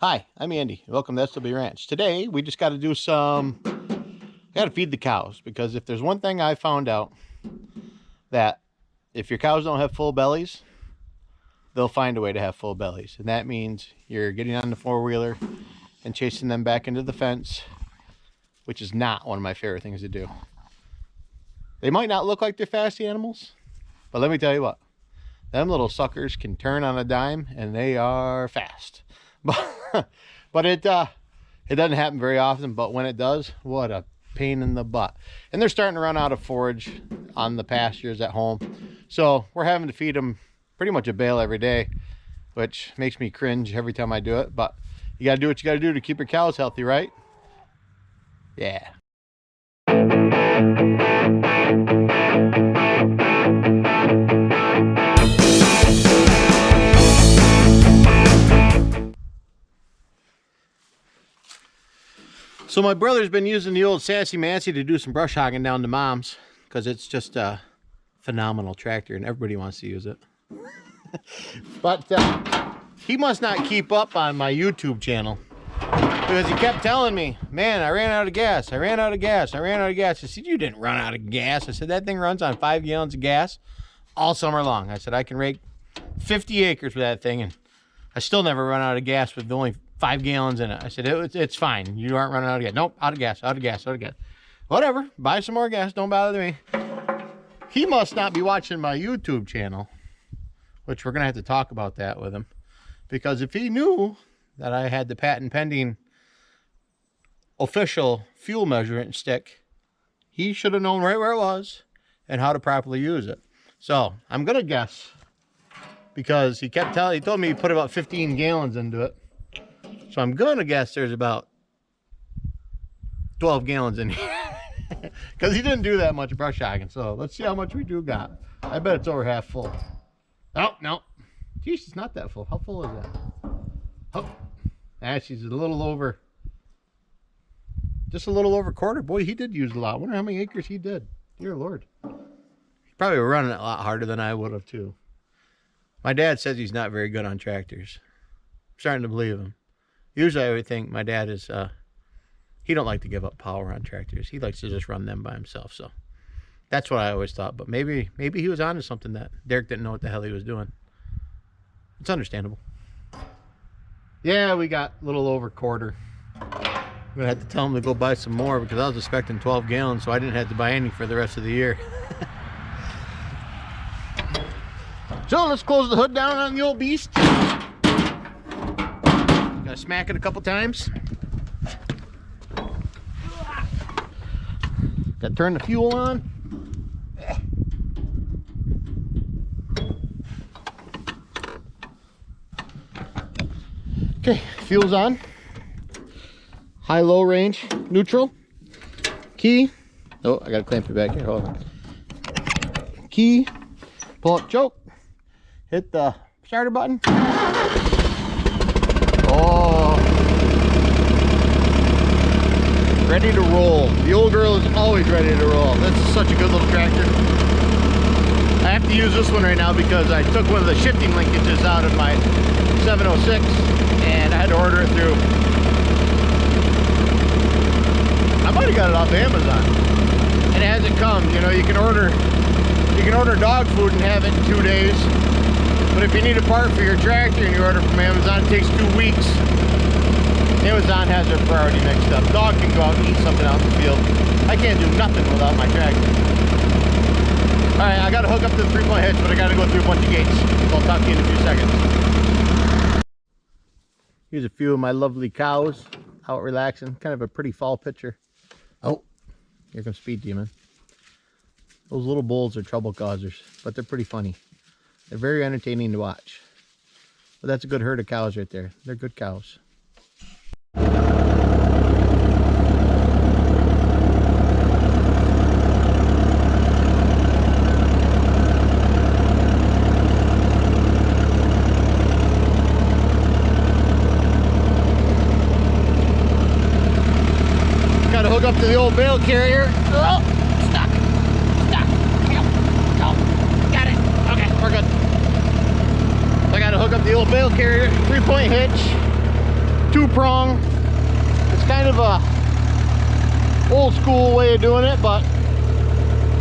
Hi, I'm Andy. Welcome to SW Ranch. Today, we just got to do got to feed the cows, because if there's one thing I found out, that if your cows don't have full bellies, they'll find a way to have full bellies. And that means you're getting on the four-wheeler and chasing them back into the fence, which is not one of my favorite things to do. They might not look like they're fast animals, but let me tell you what, them little suckers can turn on a dime and they are fast. But it doesn't happen very often, but when it does, what a pain in the butt. And they're starting to run out of forage on the pastures at home, so we're having to feed them pretty much a bale every day, which makes me cringe every time I do it. But you gotta do what you gotta do to keep your cows healthy, right? Yeah. So my brother's been using the old Sassy Mancy to do some brush hogging down to Mom's, because it's just a phenomenal tractor and everybody wants to use it. But he must not keep up on my YouTube channel, because he kept telling me, man, I ran out of gas, I ran out of gas, I ran out of gas. I said, you didn't run out of gas. I said, that thing runs on 5 gallons of gas all summer long. I said, I can rake 50 acres with that thing and I still never run out of gas with only 5 gallons in it. I said, it's fine. You aren't running out of gas. Nope, out of gas, out of gas, out of gas. Whatever, buy some more gas, don't bother me. He must not be watching my YouTube channel, which we're gonna have to talk about that with him. Because if he knew that I had the patent pending official fuel measurement stick, he should have known right where it was and how to properly use it. So I'm gonna guess, because he told me he put about 15 gallons into it. So I'm gonna guess there's about 12 gallons in here, because he didn't do that much brush hogging. So let's see how much we do got. I bet it's over half full. Oh, no. Geez, it's not that full. How full is that? Oh, she's a little over, just a little over quarter. Boy, he did use a lot. I wonder how many acres he did. Dear Lord. He probably was running it a lot harder than I would have too. My dad says he's not very good on tractors. I'm starting to believe him. Usually I would think my dad is, he don't like to give up power on tractors. He likes to just run them by himself. So that's what I always thought. But maybe he was onto something that Derek didn't know what the hell he was doing. It's understandable. Yeah, we got a little over quarter. I'm gonna have to tell him to go buy some more, because I was expecting 12 gallons, so I didn't have to buy any for the rest of the year. So let's close the hood down on the old beast. Gotta smack it a couple times. Gotta turn the fuel on. Okay, fuel's on. High, low range, neutral. Key. Oh, I gotta clamp it back here. Hold on. Key. Pull up choke. Hit the starter button. Oh. Ready to roll. The old girl is always ready to roll. This is such a good little tractor. I have to use this one right now because I took one of the shifting linkages out of my 706 and I had to order it through. I might have got it off of Amazon. And as it comes, you know, you can order dog food and have it in 2 days. But if you need a part for your tractor and you order from Amazon, it takes 2 weeks. Amazon has their priority mixed up. Dog can go out and eat something out in the field. I can't do nothing without my tractor. All right, I got to hook up to the 3-point hitch, but I got to go through a bunch of gates. So I'll talk to you in a few seconds. Here's a few of my lovely cows out relaxing. Kind of a pretty fall picture. Oh, here comes Speed Demon. Those little bulls are trouble causers, but they're pretty funny. They're very entertaining to watch. But that's a good herd of cows right there. They're good cows. Got to hook up to the old bale carrier. Oh, stuck. Got it. Okay, we're good. So I got to hook up the old bale carrier, 3-point hitch, 2-prong. It's kind of a old school way of doing it, but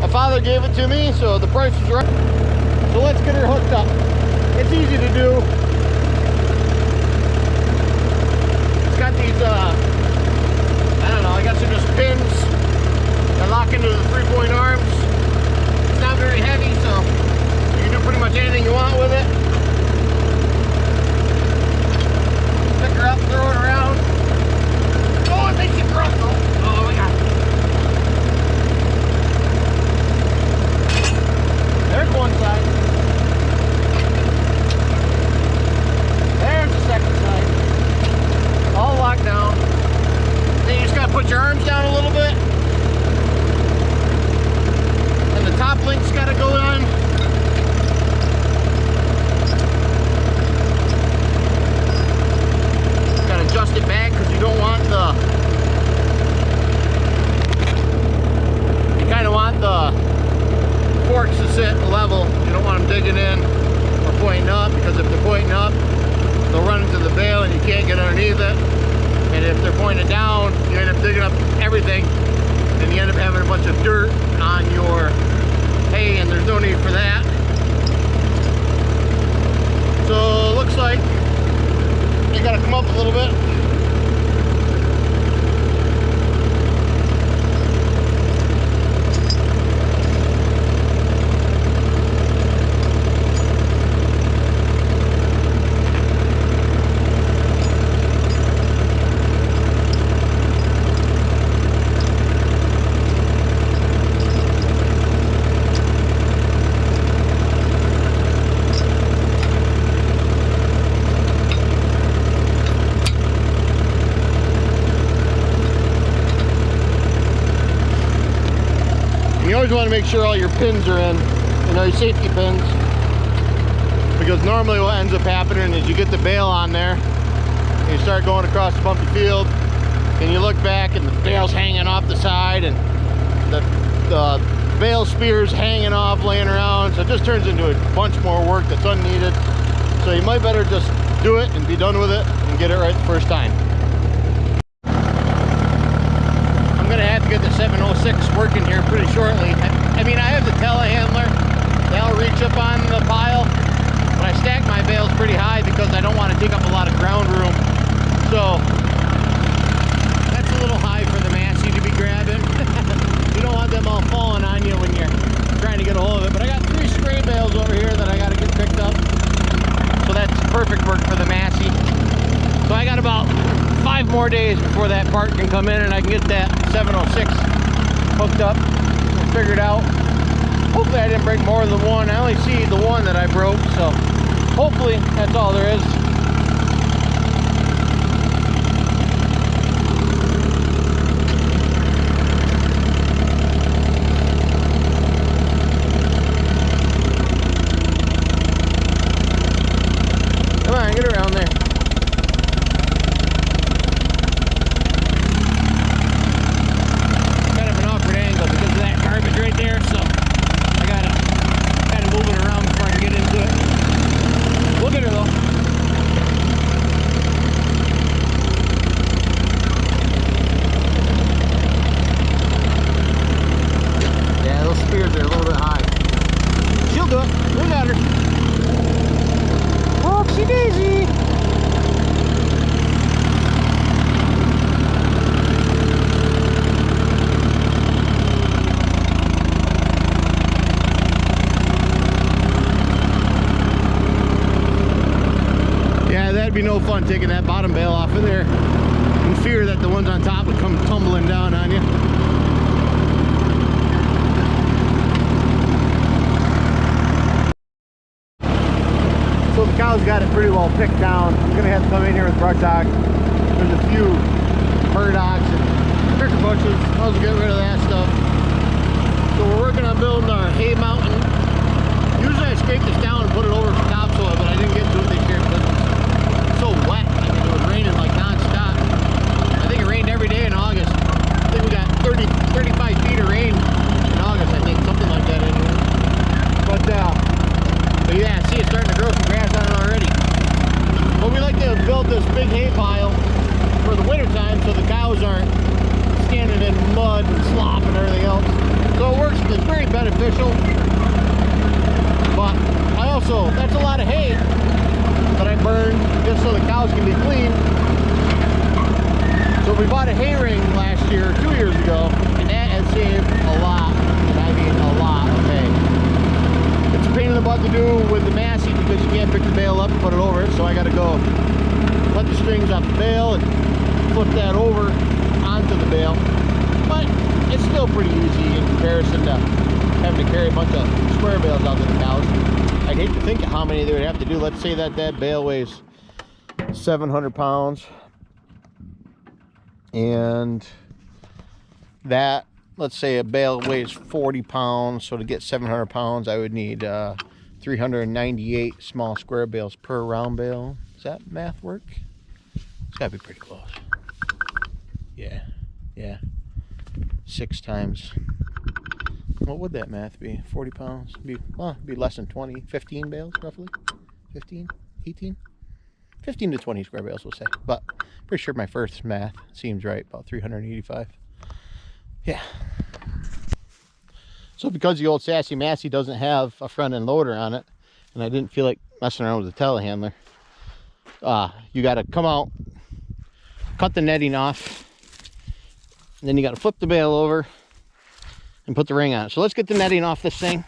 my father gave it to me, so the price was right. So let's get her hooked up. It's easy to do. It's got these, I don't know, I guess they're just pins that lock into the 3-point arms. It's not very heavy, so you can do pretty much anything you want with it. Pick her up, throw it around. Oh, it makes it rough though. Oh my God. There's one side. There's the second side. All locked down. Then you just gotta put your arms down a little bit. And the top link's gotta go on. Gotta adjust it back because you don't want the, you kind of want the forks to sit level. You don't want them digging in or pointing up, because if they're pointing up, they'll run into the bale and you can't get underneath it. And if they're pointed down, you end up digging up everything and you end up having a bunch of dirt on your hay, and there's no need for that. So it looks like you gotta come up a little bit. You always want to make sure all your pins are in, you know, your safety pins, because normally what ends up happening is you get the bale on there and you start going across the bumpy field and you look back and the bale's hanging off the side and the bale spear's hanging off, laying around, so it just turns into a bunch more work that's unneeded. So you might better just do it and be done with it and get it right the first time. I'm gonna have to get the 706 working here pretty shortly. I mean, I have the telehandler. They'll reach up on the pile, but I stack my bales pretty high because I don't want to take up a lot of ground room. So that's a little high for the Massey to be grabbing. You don't want them all falling on you when you're trying to get a hold of it. But I got 3 spray bales over here that I got to get picked up. So that's perfect work for the Massey. So I got about 5 more days before that part can come in and I can get that 706 hooked up and figured out. Hopefully I didn't break more than one. I only see the one that I broke, so hopefully that's all there is. Come on, get around there. Right there, so I gotta kind of move it around before I can get into it. We'll get her though. Yeah, those spears are a little bit high. She'll do it. We got her. Whoopsie daisy. That'd be no fun taking that bottom bale off of there in fear that the ones on top would come tumbling down on you. So the cow's got it pretty well picked down. I'm gonna have to come in here with brush hog. There's a few burdocks and cricket bushes. I'll get rid of that stuff. So we're working on building our hay mountain. Usually I scrape this down and put it over some topsoil, but I didn't get to it this year because it's so wet. I mean, it was raining like non-stop. I think it rained every day in August. I think we got 35 feet of rain in August, I think, something like that anyway. But yeah, I see it's starting to grow some grass on it already. But we like to build this big hay pile for the winter time, so the cows aren't standing in mud and slop and everything else. So it works, it's very beneficial. But I also, that's a lot of hay that I burn just so the cows can be clean. So we bought a hay ring last year, 2 years ago, and that has saved a lot, and I mean a lot of hay. It's a pain in the butt to do with the Massey because you can't pick the bale up and put it over it, so I got to go cut the strings off the bale and flip that over onto the bale. But it's still pretty easy in comparison to having to carry a bunch of square bales out to the cows. I'd hate to think of how many they would have to do. Let's say that bale weighs 700 pounds. And that, let's say a bale weighs 40 pounds. So to get 700 pounds, I would need 398 small square bales per round bale. Does that math work? It's got to be pretty close. Yeah. 6 times. What would that math be? 40 pounds? Be less than 20. 15 bales, roughly? 15? 18? 15 to 20 square bales, we'll say. But pretty sure my first math seems right. About 385. Yeah. So because the old Sassy Massey doesn't have a front end loader on it, and I didn't feel like messing around with the telehandler, you got to come out, cut the netting off, and then you got to flip the bale over and put the ring on it. So let's get the netting off this thing.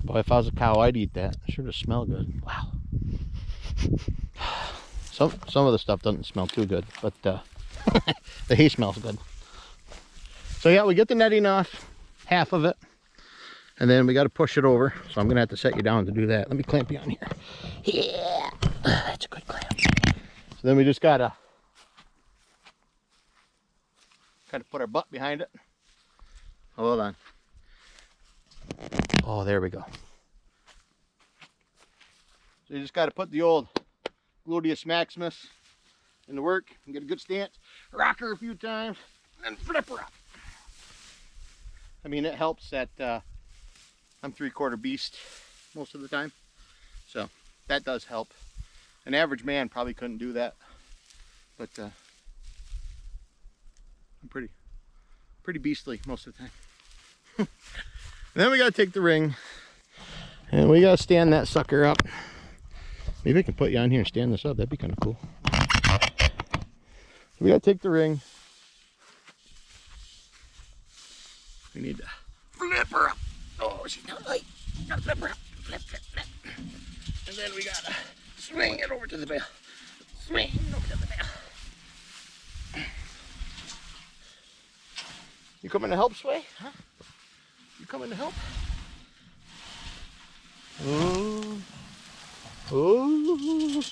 Boy, if I was a cow, I'd eat that. It sure does smell good. Wow. Some of the stuff doesn't smell too good, but the hay smells good. So yeah, we get the netting off, half of it, and then we got to push it over. So I'm gonna have to set you down to do that. Let me clamp you on here. Yeah, that's a good clamp. So then we just gotta kind of put our butt behind it. Hold on. Oh, there we go. So you just got to put the old gluteus maximus into work and get a good stance. Rock her a few times and then flip her up. I mean, it helps that I'm 3/4 beast most of the time. So that does help. An average man probably couldn't do that. But I'm pretty beastly most of the time. Then we got to take the ring and we got to stand that sucker up. Maybe I can put you on here and stand this up. That'd be kind of cool. We got to take the ring. We need to flip her up. Oh, she's not light. Gotta flip her up. Flip. And then we got to swing it over to the bale. Swing over to the bale. You coming to help, Sway? Huh? You coming to help? Oh,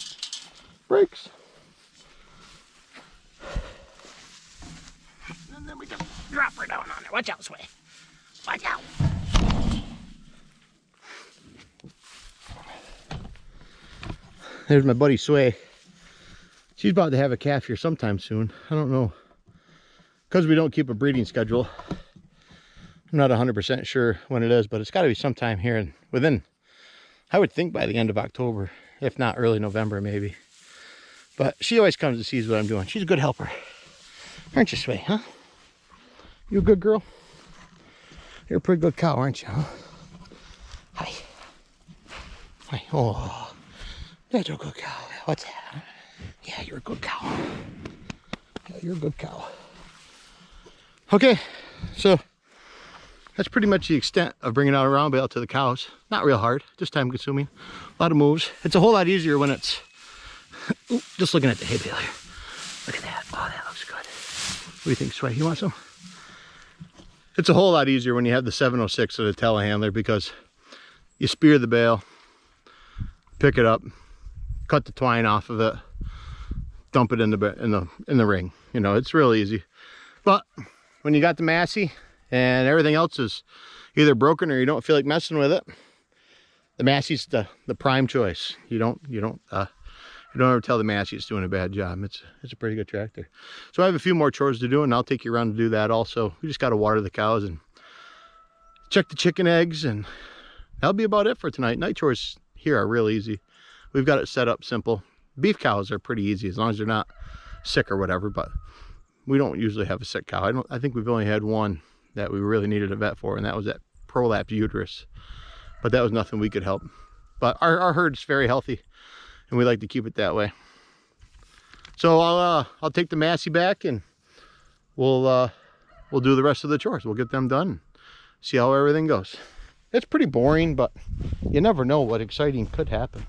brakes. And then we just drop her down on there. Watch out, Sway. Watch out. There's my buddy Sway. She's about to have a calf here sometime soon. I don't know. Because we don't keep a breeding schedule, I'm not 100% sure when it is, but it's got to be sometime here and within, I would think by the end of October, if not early November maybe. But she always comes and sees what I'm doing. She's a good helper. Aren't you, Sway, huh? You a good girl? You're a pretty good cow, aren't you, huh? Hi. Hi. Oh, that's a good cow. What's that? Yeah, you're a good cow. Yeah, you're a good cow. Okay, so that's pretty much the extent of bringing out a round bale to the cows. Not real hard, just time consuming. A lot of moves. It's a whole lot easier when it's, ooh, just looking at the hay bale here. Look at that. Oh, that looks good. What do you think, Sway? You want some? It's a whole lot easier when you have the 706 of the telehandler because you spear the bale, pick it up, cut the twine off of it, dump it in the ring. You know, it's real easy. But when you got the Massey and everything else is either broken or you don't feel like messing with it, the Massey's the prime choice. You don't ever tell the Massey it's doing a bad job. It's a pretty good tractor. So I have a few more chores to do, and I'll take you around to do that also. We just got to water the cows and check the chicken eggs, and that'll be about it for tonight. Night chores here are real easy. we've got it set up simple. Beef cows are pretty easy as long as they're not sick or whatever, but we don't usually have a sick cow. I think we've only had one that we really needed a vet for, and that was that prolapsed uterus. But that was nothing we could help. But our herd's very healthy, and we like to keep it that way. So I'll take the Massey back, and we'll do the rest of the chores. We'll get them done, see how everything goes. It's pretty boring, but you never know what exciting could happen.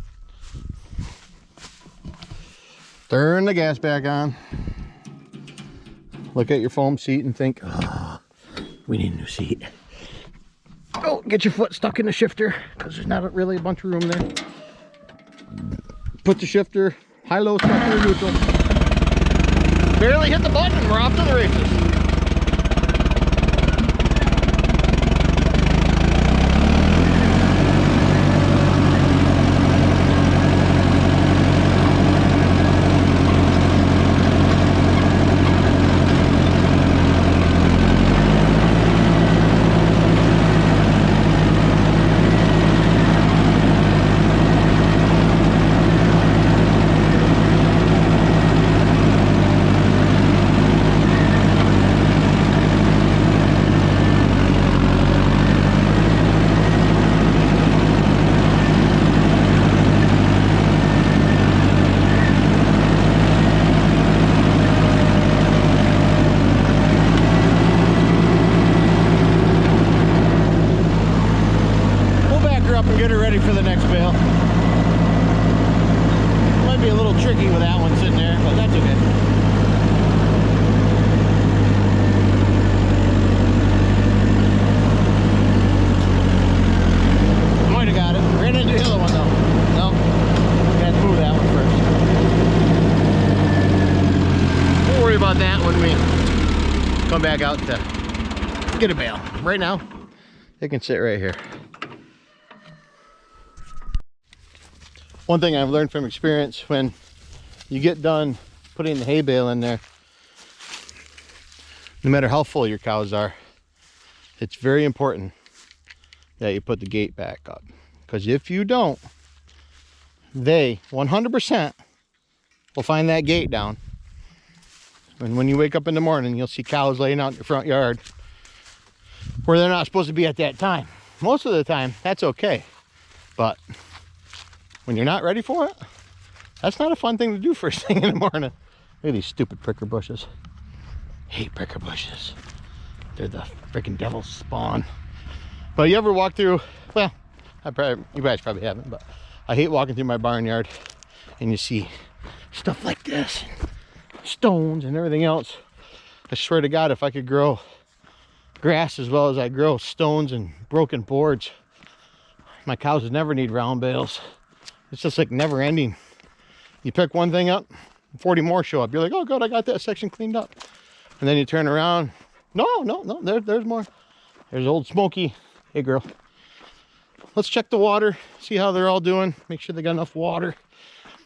Turn the gas back on. Look at your foam seat and think, oh, we need a new seat. Oh, get your foot stuck in the shifter because there's not really a bunch of room there. Put the shifter high-low, stuck in neutral. Barely hit the button, we're off to the races. Get her ready for the next bale. Might be a little tricky with that one sitting there, but that's okay. Might have got it. Ran into the other one though. No, got to move that one first. We'll worry about that when we come back out to get a bale. Right now, it can sit right here. One thing I've learned from experience, when you get done putting the hay bale in there, no matter how full your cows are, it's very important that you put the gate back up. Because if you don't, they 100% will find that gate down. And when you wake up in the morning, you'll see cows laying out in your front yard where they're not supposed to be at that time. Most of the time, that's okay. But when you're not ready for it, that's not a fun thing to do first thing in the morning. Look at these stupid pricker bushes. Hate pricker bushes. They're the freaking devil's spawn. But you ever walk through, well, you guys probably haven't, but I hate walking through my barnyard and you see stuff like this, and stones and everything else. I swear to God, if I could grow grass as well as I grow stones and broken boards, my cows would never need round bales. It's just like never ending. You pick one thing up, 40 more show up. You're like, oh good, I got that section cleaned up. And then you turn around, no, there's more. There's old Smokey. Hey girl. Let's check the water, see how they're all doing. Make sure they got enough water.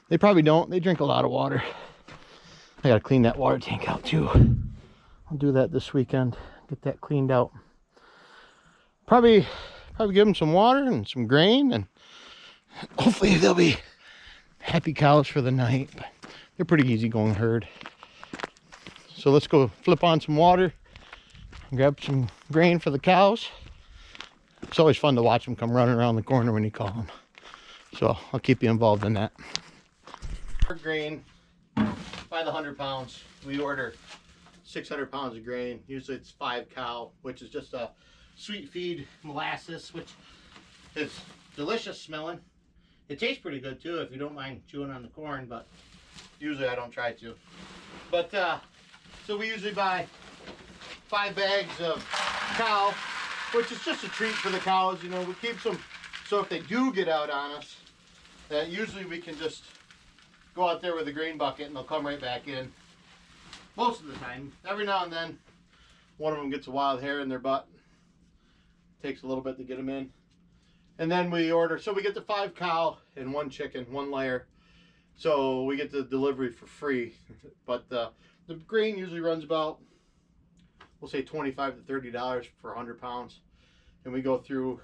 They probably don't, they drink a lot of water. I gotta clean that water tank out too. I'll do that this weekend, get that cleaned out. Probably give them some water and some grain, and hopefully they'll be happy cows for the night. But they're pretty easy going herd. So let's go flip on some water and grab some grain for the cows. It's always fun to watch them come running around the corner when you call them. So I'll keep you involved in that. For grain, by the 100 pounds, we order 600 pounds of grain. Usually it's 5 cow, which is just a sweet feed molasses, which is delicious smelling. It tastes pretty good too if you don't mind chewing on the corn, but usually I don't try to. But so we usually buy 5 bags of cow, which is just a treat for the cows. You know, we keep some so if they do get out on us, that usually we can just go out there with a grain bucket and they'll come right back in. Most of the time. Every now and then one of them gets a wild hair in their butt. Takes a little bit to get them in. And then we order, so we get the 5 cow and 1 chicken, 1 layer. So we get the delivery for free. But the grain usually runs about, we'll say $25 to $30 for 100 pounds. And we go through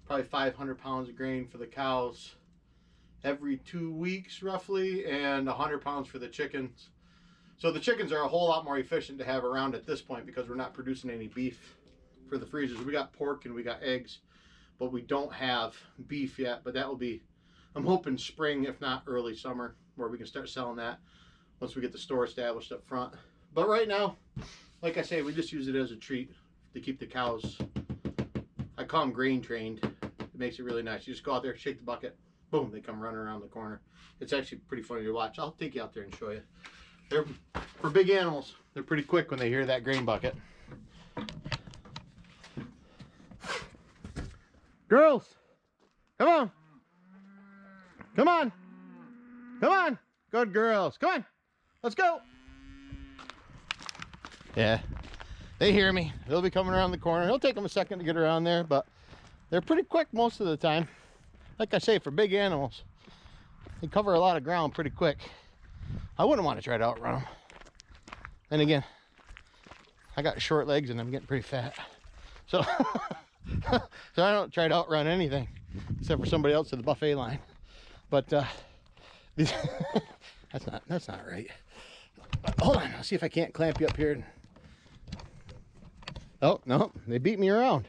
probably 500 pounds of grain for the cows every 2 weeks roughly, and 100 pounds for the chickens. So the chickens are a whole lot more efficient to have around at this point because we're not producing any beef for the freezers. We got pork and we got eggs, but we don't have beef yet. But that will be, I'm hoping spring, if not early summer, where we can start selling that once we get the store established up front. But right now, like I say, we just use it as a treat to keep the cows, I call them grain trained. It makes it really nice. You just go out there, shake the bucket, boom, they come running around the corner. It's actually pretty funny to watch. I'll take you out there and show you. They're, for big animals, they're pretty quick when they hear that grain bucket. Girls, come on. Come on. Come on. Good girls. Come on. Let's go. Yeah, they hear me. They'll be coming around the corner. It'll take them a second to get around there, but they're pretty quick most of the time. Like I say, for big animals, they cover a lot of ground pretty quick. I wouldn't want to try to outrun them. And again, I got short legs and I'm getting pretty fat. So, so I don't try to outrun anything except for somebody else at the buffet line. But these that's not right. Hold on, I'll see if I can't clamp you up here. Oh, no, they beat me around.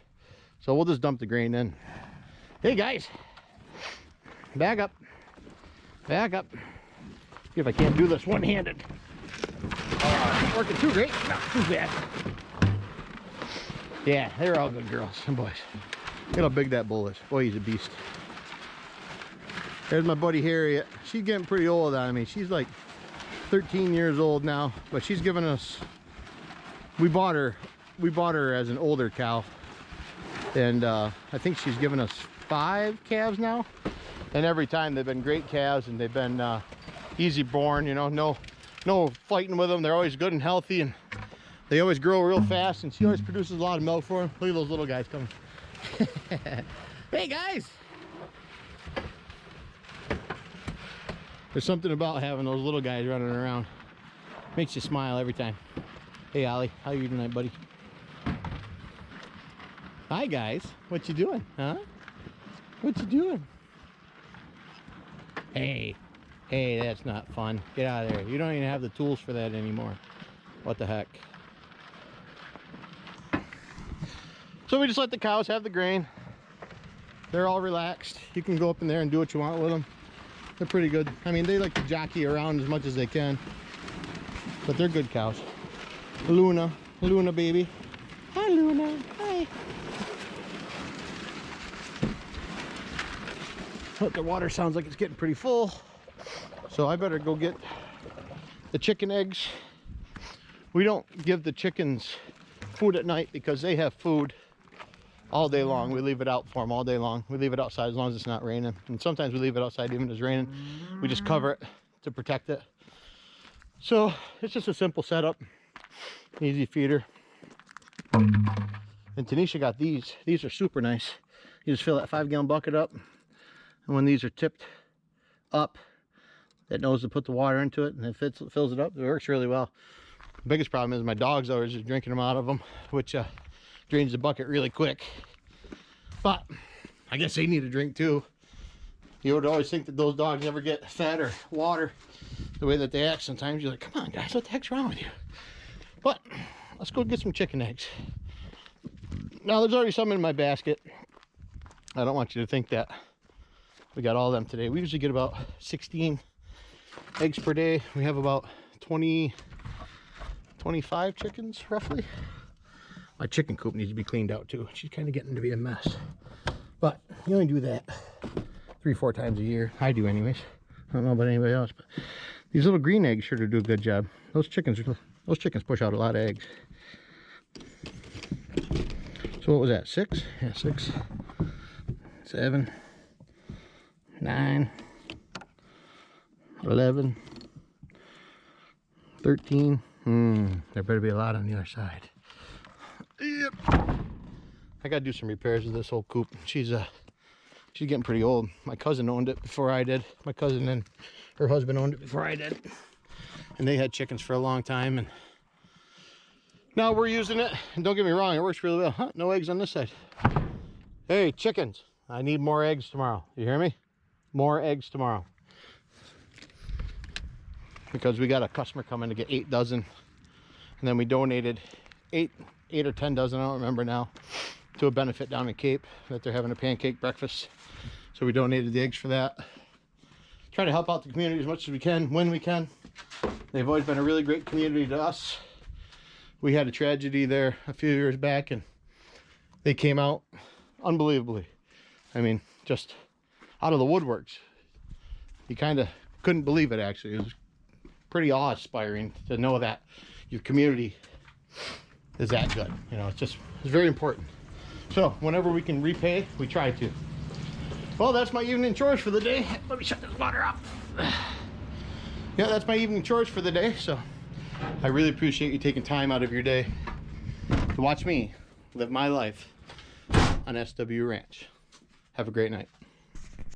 So we'll just dump the grain in. Hey guys, back up. Back up. See if I can't do this one-handed. Not working too great, not too bad. Yeah, they're all good girls and boys. Look how big that bull is. Boy, he's a beast. There's my buddy Harriet. She's getting pretty old on me. She's like 13 years old now, but she's given us, we bought her as an older cow, and I think she's given us 5 calves now, and every time they've been great calves, and they've been easy born, you know, no fighting with them. They're always good and healthy, and they always grow real fast, and she always produces a lot of milk for them. Look at those little guys coming. Hey guys, there's something about having those little guys running around. Makes you smile every time. Hey Ollie, how are you tonight, buddy? Hi guys, what you doing, huh? What you doing? Hey, that's not fun. Get out of there. You don't even have the tools for that anymore. What the heck? So we just let the cows have the grain. They're all relaxed. You can go up in there and do what you want with them. They're pretty good. I mean, they like to jockey around as much as they can, but they're good cows. Luna baby. Hi Luna, hi. But the water sounds like it's getting pretty full, so I better go get the chicken eggs. We don't give the chickens food at night because they have food all day long. We leave it out for them all day long. We leave it outside as long as it's not raining, and sometimes we leave it outside even if it's raining. We just cover it to protect it. So it's just a simple setup, easy feeder. And Tanisha got these are super nice. You just fill that 5-gallon bucket up, and when these are tipped up, it knows to put the water into it, and it fills it up. It works really well. The biggest problem is my dog's always just drinking them out of them, which drains the bucket really quick. But I guess they need a drink too. You would always think that those dogs never get fed or water the way that they act sometimes. You're like, come on guys, what the heck's wrong with you? But let's go get some chicken eggs. Now there's already some in my basket. I don't want you to think that we got all of them today. We usually get about 16 eggs per day. We have about 25 chickens roughly. My chicken coop needs to be cleaned out too. She's kind of getting to be a mess. But you only do that 3-4 times a year. I do anyways. I don't know about anybody else, but these little green eggs sure do a good job. Those chickens push out a lot of eggs. So what was that? 6? Yeah, 6, 7, 9, 11, 13. There better be a lot on the other side. Yep. I gotta do some repairs with this whole coop. She's getting pretty old. My cousin owned it before I did. My cousin and her husband owned it before I did, and they had chickens for a long time, and now we're using it. And don't get me wrong, it works really well. Huh? No eggs on this side. Hey chickens, I need more eggs tomorrow. You hear me? more eggs tomorrow. Because we got a customer coming to get 8 dozen. And then we donated 8 or 10 dozen, I don't remember now, to a benefit down in Cape that they're having a pancake breakfast. So we donated the eggs for that. Try to help out the community as much as we can, when we can. They've always been a really great community to us. We had a tragedy there a few years back and they came out unbelievably. I mean, just out of the woodworks. You kind of couldn't believe it, actually. It was pretty awe-inspiring to know that your community is that good. You know, it's very important. So whenever we can repay, we try to. Well, that's my evening chores for the day. Let me shut this water off. Yeah, that's my evening chores for the day. So I really appreciate you taking time out of your day to watch me live my life on SW Ranch. Have a great night.